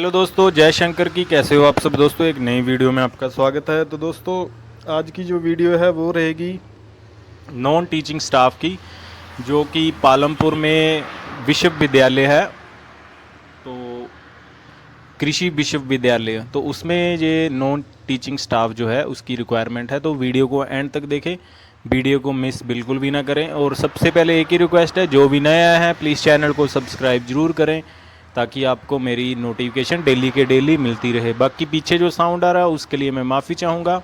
Hello दोस्तों, जय शंकर की। कैसे हो आप सब दोस्तों? एक नई वीडियो में आपका स्वागत है। तो दोस्तों, आज की जो वीडियो है वो रहेगी नॉन टीचिंग स्टाफ की, जो कि पालमपुर में विश्वविद्यालय है, तो कृषि विश्वविद्यालय। तो उसमें ये नॉन टीचिंग स्टाफ जो है उसकी रिक्वायरमेंट है। तो वीडियो को एंड तक देखें, वीडियो को मिस बिल्कुल भी ना करें। और सबसे पहले एक ही रिक्वेस्ट है, जो भी नया है प्लीज़ चैनल को सब्सक्राइब ज़रूर करें, ताकि आपको मेरी नोटिफिकेशन डेली के डेली मिलती रहे। बाकी पीछे जो साउंड आ रहा है उसके लिए मैं माफ़ी चाहूँगा,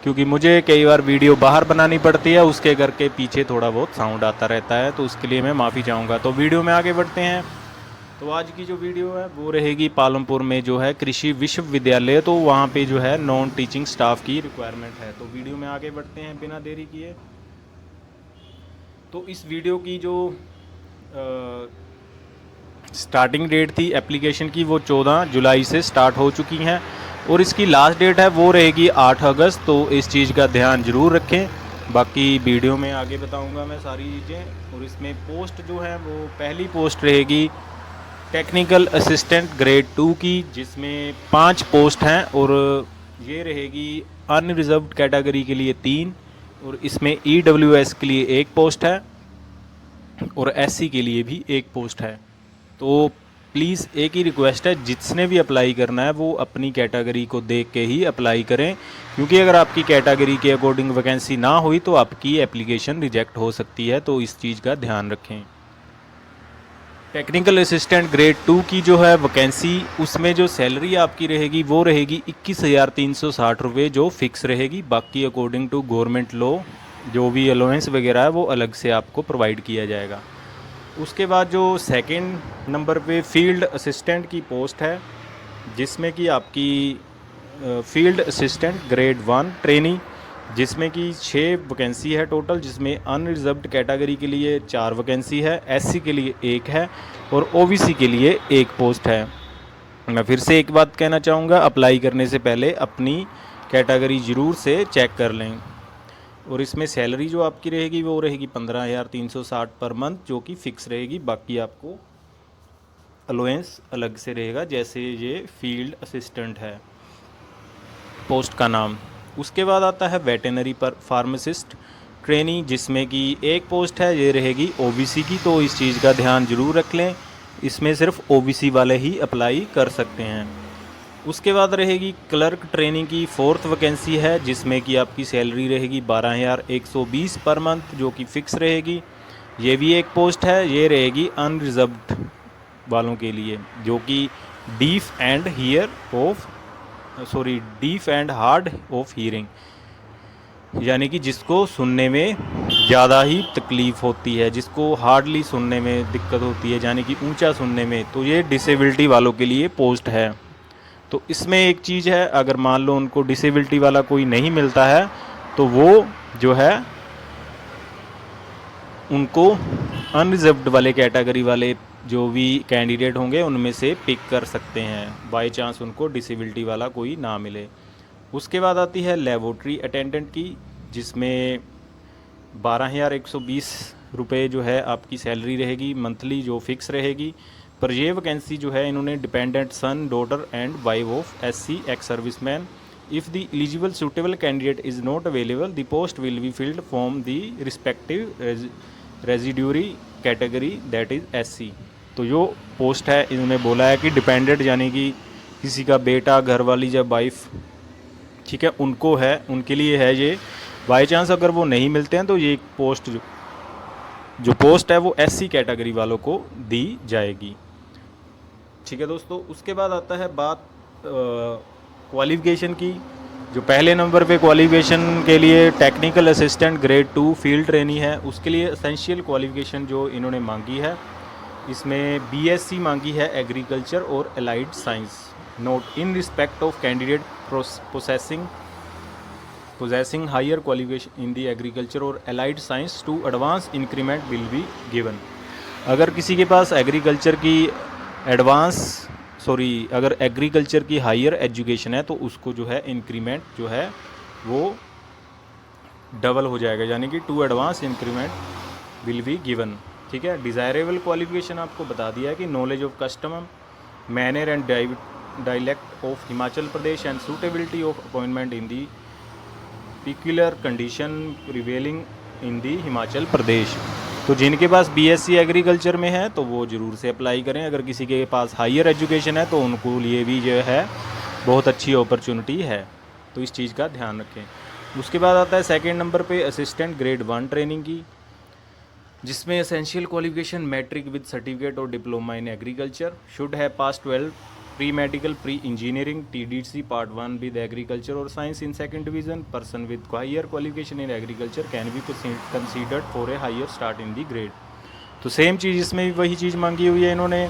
क्योंकि मुझे कई बार वीडियो बाहर बनानी पड़ती है, उसके करके पीछे थोड़ा बहुत साउंड आता रहता है, तो उसके लिए मैं माफ़ी चाहूँगा। तो वीडियो में आगे बढ़ते हैं। तो आज की जो वीडियो है वो रहेगी पालमपुर में जो है कृषि विश्वविद्यालय, तो वहाँ पे जो है नॉन टीचिंग स्टाफ की रिक्वायरमेंट है। तो वीडियो में आगे बढ़ते हैं बिना देरी किए। तो इस वीडियो की जो स्टार्टिंग डेट थी एप्लीकेशन की, वो 14 जुलाई से स्टार्ट हो चुकी हैं, और इसकी लास्ट डेट है वो रहेगी 8 अगस्त। तो इस चीज़ का ध्यान ज़रूर रखें। बाकी वीडियो में आगे बताऊंगा मैं सारी चीज़ें। और इसमें पोस्ट जो है वो पहली पोस्ट रहेगी टेक्निकल असिस्टेंट ग्रेड 2 की, जिसमें 5 पोस्ट हैं, और ये रहेगी अनरिजर्व्ड कैटेगरी के लिए 3, और इसमें EWS के लिए 1 पोस्ट है, और SC के लिए भी 1 पोस्ट है। तो प्लीज़ एक ही रिक्वेस्ट है, जिसने भी अप्लाई करना है वो अपनी कैटेगरी को देख के ही अप्लाई करें, क्योंकि अगर आपकी कैटेगरी के अकॉर्डिंग वैकेंसी ना हुई तो आपकी एप्लीकेशन रिजेक्ट हो सकती है। तो इस चीज़ का ध्यान रखें। टेक्निकल असिस्टेंट ग्रेड 2 की जो है वैकेंसी, उसमें जो सैलरी आपकी रहेगी वो रहेगी 21,360 रुपये, जो फिक्स रहेगी। बाकी अकॉर्डिंग टू गवर्नमेंट लॉ जो भी अलाउंस वगैरह है वो अलग से आपको प्रोवाइड किया जाएगा। उसके बाद जो सेकंड नंबर पे फील्ड असिस्टेंट की पोस्ट है, जिसमें कि आपकी फील्ड असिस्टेंट ग्रेड 1 ट्रेनी, जिसमें कि 6 वैकेंसी है टोटल, जिसमें अनरिजर्व्ड कैटेगरी के लिए 4 वैकेंसी है, SC के लिए 1 है, और OBC के लिए 1 पोस्ट है। मैं फिर से एक बात कहना चाहूँगा, अप्लाई करने से पहले अपनी कैटेगरी ज़रूर से चेक कर लें। और इसमें सैलरी जो आपकी रहेगी वो रहेगी 15,360 पर मंथ, जो कि फ़िक्स रहेगी। बाकी आपको अलाउंस अलग से रहेगा, जैसे ये फील्ड असिस्टेंट है पोस्ट का नाम। उसके बाद आता है वेटेनरी पर फार्मासिस्ट ट्रेनी, जिसमें कि 1 पोस्ट है, ये रहेगी OBC की। तो इस चीज़ का ध्यान ज़रूर रख लें, इसमें सिर्फ OBC वाले ही अप्लाई कर सकते हैं। उसके बाद रहेगी क्लर्क ट्रेनिंग की 4th वैकेंसी है, जिसमें कि आपकी सैलरी रहेगी 12,120 पर मंथ, जो कि फ़िक्स रहेगी। ये भी 1 पोस्ट है, ये रहेगी अनरिजर्व्ड वालों के लिए, जो कि deaf and hard of hearing, यानी कि जिसको सुनने में ज़्यादा ही तकलीफ़ होती है, जिसको हार्डली सुनने में दिक्कत होती है, यानी कि ऊंचा सुनने में, तो ये डिसेबिलिटी वालों के लिए पोस्ट है। तो इसमें एक चीज़ है, अगर मान लो उनको डिसेबिलिटी वाला कोई नहीं मिलता है, तो वो जो है उनको अनरिजर्व्ड वाले कैटेगरी वाले जो भी कैंडिडेट होंगे उनमें से पिक कर सकते हैं, बाय चांस उनको डिसेबिलिटी वाला कोई ना मिले। उसके बाद आती है लेबोरेटरी अटेंडेंट की, जिसमें 12,120 रुपये जो है आपकी सैलरी रहेगी मंथली, जो फिक्स रहेगी। पर ये वैकेंसी जो है इन्होंने dependent son, daughter and wife of SC ex serviceman, if the eligible suitable candidate is not available, the post will be filled from the respective residuary category, that is SC। तो जो post है इन्होंने बोला है कि dependent, यानी कि किसी का बेटा, घरवाली या वाइफ, ठीक है, उनको है, उनके लिए है ये। बाई चांस अगर वो नहीं मिलते हैं तो ये पोस्ट जो पोस्ट है वो SC कैटेगरी वालों को दी जाएगी। ठीक है दोस्तों। उसके बाद आता है बात क्वालिफ़िकेशन की। जो पहले नंबर पे क्वालिफ़िकेशन के लिए technical assistant grade 2 field trainee है, उसके लिए एसेंशियल क्वालिफ़िकेशन जो इन्होंने मांगी है, इसमें BSc मांगी है एग्रीकल्चर और allied science. Note, in respect of candidate possessing higher qualification in the agriculture or allied science to advance increment will be given। अगर किसी के पास अगर एग्रीकल्चर की हायर एजुकेशन है तो उसको जो है इंक्रीमेंट जो है वो डबल हो जाएगा, यानी कि two advance increment will be given. ठीक है। डिज़ायरेबल क्वालिफिकेशन आपको बता दिया है कि knowledge of customs, manner and dialect of Himachal Pradesh and suitability of appointment in the peculiar condition prevailing in the Himachal Pradesh. तो जिनके पास बीएससी एग्रीकल्चर में है तो वो ज़रूर से अप्लाई करें। अगर किसी के पास हायर एजुकेशन है तो उनको लिए भी जो है बहुत अच्छी अपॉर्चुनिटी है, तो इस चीज़ का ध्यान रखें। उसके बाद आता है सेकंड नंबर पे असिस्टेंट ग्रेड 1 ट्रेनिंग की, जिसमें essential qualification matric with certificate और डिप्लोमा इन एग्रीकल्चर, शुड है pass 12 pre medical pre engineering TDC part 1 with agriculture और science in second division. Person with higher qualification in agriculture can be considered for a higher start in the grade. तो same चीज़ इसमें भी वही चीज़ मांगी हुई है इन्होंने।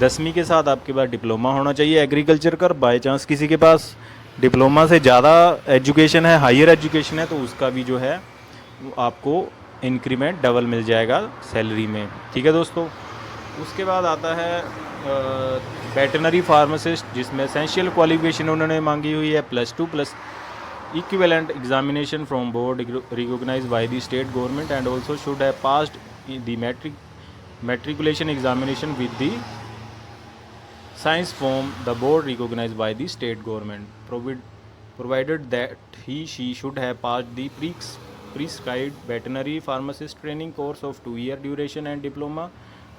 10वीं के साथ आपके पास डिप्लोमा होना चाहिए एग्रीकल्चर का। बाई चांस किसी के पास डिप्लोमा से ज़्यादा एजुकेशन है, हायर एजुकेशन है, तो उसका भी जो है आपको इंक्रीमेंट डबल मिल जाएगा सैलरी में। ठीक है दोस्तों। उसके बाद आता है वेटनरी फार्मासिस्ट, जिसमें एसेंशियल क्वालिफिकेशन उन्होंने मांगी हुई है +2 plus equivalent examination from board recognised by the state government and also should have passed the matriculation examination with the science from the board recognized by the state government, provided that she should have passed the prescribed veterinary pharmacist training course of 2-year duration and diploma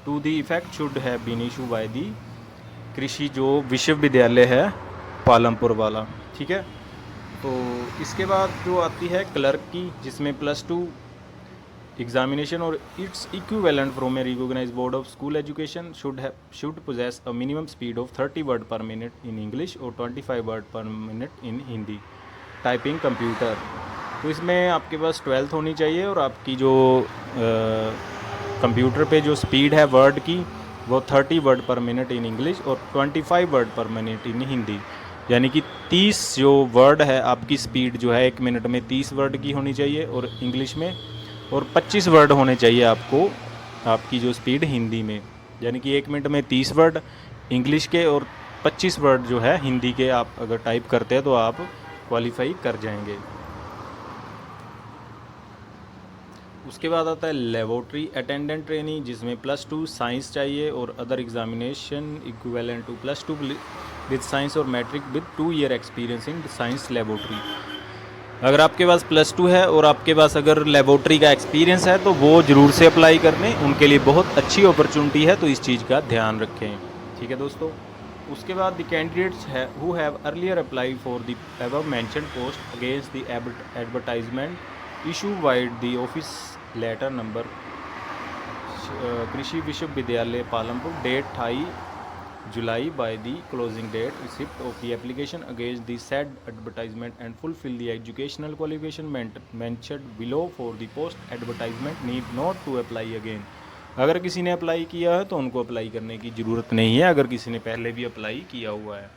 to the effect should have been issued by the कृषि जो विश्वविद्यालय है पालमपुर वाला। ठीक है। तो इसके बाद जो आती है क्लर्क की, जिसमें +2 एग्जामिनेशन और its equivalent from a recognised board of school education, should possess a minimum speed of 30 word per minute in English और 25 word per minute in Hindi typing computer. तो इसमें आपके पास 12th होनी चाहिए और आपकी जो कंप्यूटर पे जो स्पीड है वर्ड की वो 30 word per minute in English और 25 word per minute in Hindi, यानी कि 30 जो वर्ड है आपकी स्पीड जो है 1 मिनट में 30 वर्ड की होनी चाहिए और इंग्लिश में, और 25 वर्ड होने चाहिए आपको आपकी जो स्पीड हिंदी में, यानी कि 1 मिनट में 30 वर्ड इंग्लिश के और 25 वर्ड जो है हिंदी के आप अगर टाइप करते हैं तो आप क्वालिफाई कर जाएंगे। उसके बाद आता है लेबोरेटरी अटेंडेंट ट्रेनिंग, जिसमें +2 साइंस चाहिए और other examination equivalent to +2 with science or matric with 2 year experience in science laboratory. अगर आपके पास +2 है और आपके पास अगर लेबोरेटरी का एक्सपीरियंस है तो वो ज़रूर से अप्लाई कर लें, उनके लिए बहुत अच्छी अपॉर्चुनिटी है, तो इस चीज़ का ध्यान रखें। ठीक है दोस्तों। उसके बाद the candidates who have earlier apply for the above mentioned post against the advertisement issue vide the office letter number कृषि विश्वविद्यालय Palampur date 28 July by the closing date receipt of the application against the said advertisement and fulfill the educational qualification mentioned below for the post advertisement need not to apply again। अगर किसी ने apply किया है तो उनको apply करने की ज़रूरत नहीं है, अगर किसी ने पहले भी अप्लाई किया हुआ है।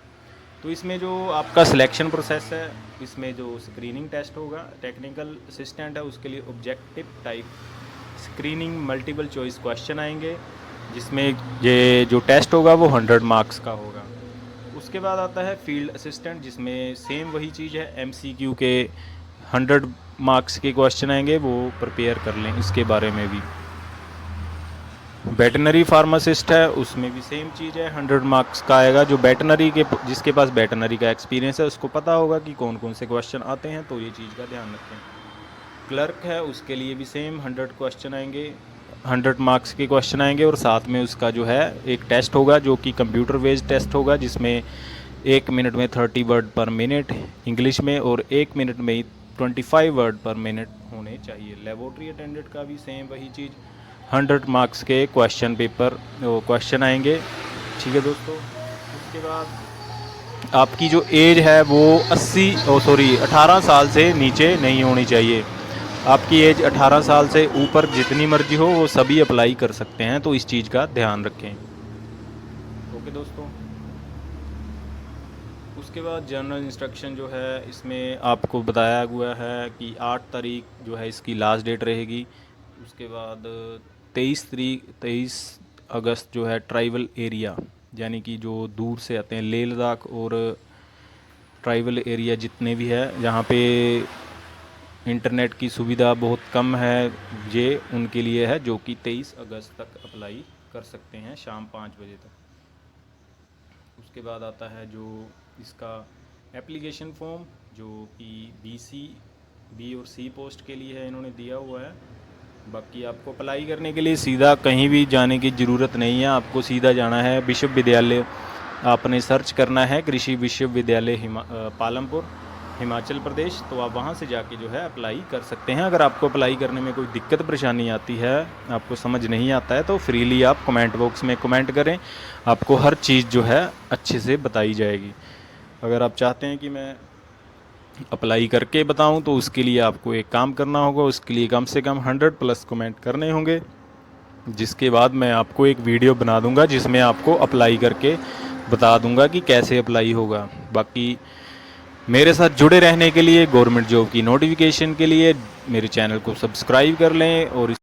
तो इसमें जो आपका सिलेक्शन प्रोसेस है, इसमें जो स्क्रीनिंग टेस्ट होगा, टेक्निकल असिस्टेंट है उसके लिए objective type screening multiple choice question आएंगे, जिसमें ये जो टेस्ट होगा वो 100 मार्क्स का होगा। उसके बाद आता है फील्ड असिस्टेंट, जिसमें सेम वही चीज़ है, MCQ के 100 मार्क्स के क्वेश्चन आएंगे, वो प्रिपेयर कर लें इसके बारे में भी। वेटनरी फार्मासिस्ट है उसमें भी सेम चीज़ है, 100 मार्क्स का आएगा। जो वेटनरी के जिसके पास वेटनरी का एक्सपीरियंस है उसको पता होगा कि कौन कौन से क्वेश्चन आते हैं, तो ये चीज़ का ध्यान रखें। क्लर्क है उसके लिए भी सेम 100 क्वेश्चन आएंगे, 100 मार्क्स के क्वेश्चन आएंगे और साथ में उसका जो है एक टेस्ट होगा जो कि कंप्यूटर बेस्ड टेस्ट होगा, जिसमें 1 मिनट में 30 वर्ड पर मिनट इंग्लिश में और 1 मिनट में 25 वर्ड पर मिनट होने चाहिए। लेबोरेटरी अटेंडेंट का भी सेम वही चीज़, 100 मार्क्स के क्वेश्चन पेपर क्वेश्चन आएंगे। ठीक है दोस्तों। उसके बाद आपकी जो एज है वो 18 साल से नीचे नहीं होनी चाहिए। आपकी एज 18 साल से ऊपर जितनी मर्जी हो वो सभी अप्लाई कर सकते हैं, तो इस चीज़ का ध्यान रखें। ओके दोस्तों। उसके बाद जनरल इंस्ट्रक्शन जो है इसमें आपको बताया हुआ है कि 8 तारीख जो है इसकी लास्ट डेट रहेगी। उसके बाद 23 अगस्त जो है ट्राइबल एरिया, यानी कि जो दूर से आते हैं लेह लद्दाख और ट्राइबल एरिया जितने भी है जहाँ पे इंटरनेट की सुविधा बहुत कम है, ये उनके लिए है, जो कि 23 अगस्त तक अप्लाई कर सकते हैं शाम 5 बजे तक। उसके बाद आता है जो इसका एप्लीकेशन फॉर्म, जो कि बी और सी पोस्ट के लिए है, इन्होंने दिया हुआ है। बाकी आपको अप्लाई करने के लिए सीधा कहीं भी जाने की ज़रूरत नहीं है, आपको सीधा जाना है विश्वविद्यालय, आपने सर्च करना है कृषि विश्वविद्यालय पालमपुर हिमाचल प्रदेश, तो आप वहाँ से जाके जो है अप्लाई कर सकते हैं। अगर आपको अप्लाई करने में कोई दिक्कत परेशानी आती है, आपको समझ नहीं आता है, तो फ्रीली आप कमेंट बॉक्स में कमेंट करें, आपको हर चीज़ जो है अच्छे से बताई जाएगी। अगर आप चाहते हैं कि मैं अप्लाई करके बताऊं, तो उसके लिए आपको एक काम करना होगा, उसके लिए कम से कम 100+ कमेंट करने होंगे, जिसके बाद मैं आपको एक वीडियो बना दूंगा जिसमें आपको अप्लाई करके बता दूंगा कि कैसे अप्लाई होगा। बाकी मेरे साथ जुड़े रहने के लिए, गवर्नमेंट जॉब की नोटिफिकेशन के लिए मेरे चैनल को सब्सक्राइब कर लें और